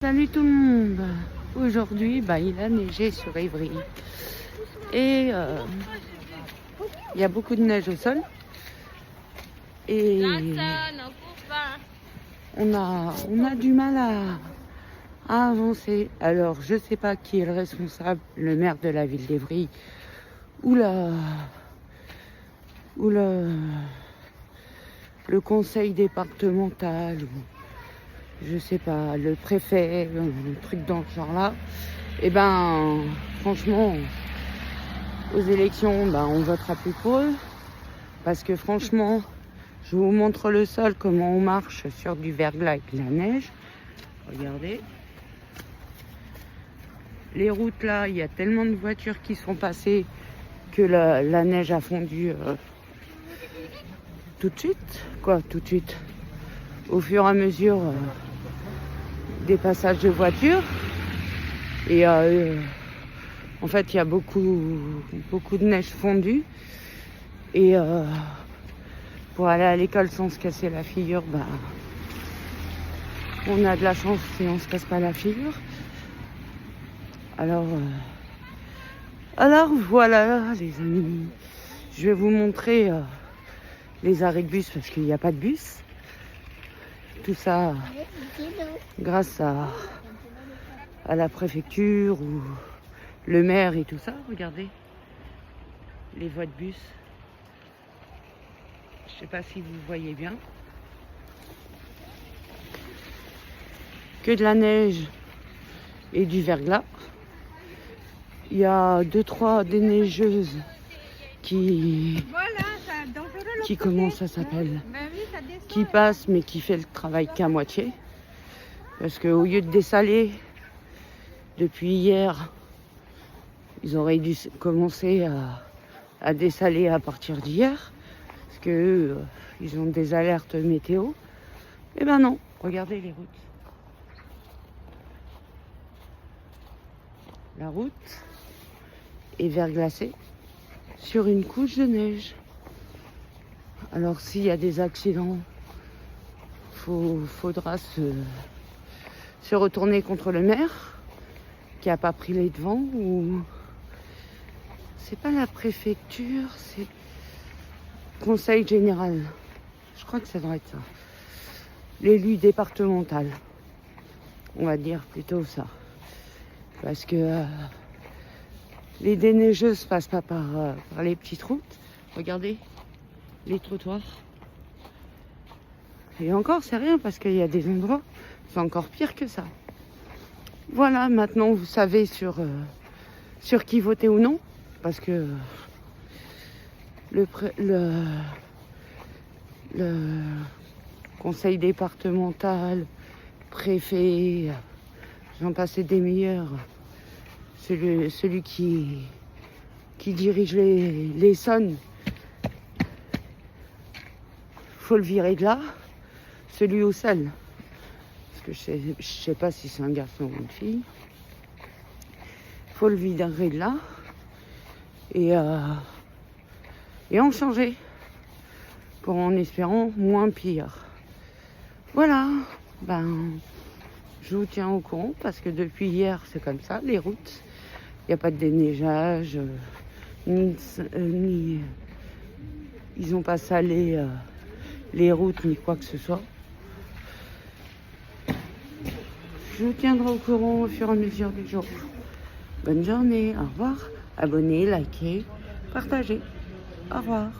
Salut tout le monde. Aujourd'hui, il a neigé sur Évry. Et il y a beaucoup de neige au sol. Et on a du mal à avancer. Alors, je sais pas qui est le responsable, le maire de la ville d'Évry ou le conseil départemental. Je sais pas, le préfet, un truc dans ce genre-là. Et franchement, aux élections, on votera plus pour eux. Parce que franchement, je vous montre le sol, comment on marche sur du verglas avec de la neige. Regardez. Les routes là, il y a tellement de voitures qui sont passées que la neige a fondu tout de suite. Tout de suite. Au fur et à mesure des passages de voitures. Et en fait, il y a beaucoup de neige fondue. Et pour aller à l'école sans se casser la figure, on a de la chance si on se casse pas la figure. Alors voilà les amis, je vais vous montrer les arrêts de bus parce qu'il n'y a pas de bus. Tout ça grâce à la préfecture ou le maire et tout ça. Regardez les voies de bus. Je sais pas si vous voyez bien. Que de la neige et du verglas. Il y a 2-3 déneigeuses qui comment ça s'appelle, qui passe mais qui fait le travail qu'à moitié, parce qu'au lieu de dessaler depuis hier, ils auraient dû commencer à dessaler à partir d'hier, parce que ils ont des alertes météo. Et non, regardez les routes, la route est verglacée sur une couche de neige. Alors s'il y a des accidents, faudra se retourner contre le maire qui a pas pris les devants, ou c'est pas la préfecture, c'est conseil général. Je crois que ça doit être ça. L'élu départemental. On va dire plutôt ça. Parce que les déneigeuses passent pas par les petites routes. Regardez les trottoirs. Et encore, c'est rien parce qu'il y a des endroits, c'est encore pire que ça. Voilà, maintenant vous savez sur qui voter ou non, parce que le conseil départemental, préfet, j'en passais des meilleurs, celui qui dirige les Essonnes, faut le virer de là. Celui au sel, parce que je sais pas si c'est un garçon ou une fille, faut le virer de là et en changer pour, en espérant, moins pire. Voilà, je vous tiens au courant parce que depuis hier c'est comme ça, les routes, il n'y a pas de déneigeage, ni ils n'ont pas salé les routes ni quoi que ce soit. Je vous tiendrai au courant au fur et à mesure des jours. Bonne journée, au revoir. Abonnez, likez, partagez. Au revoir.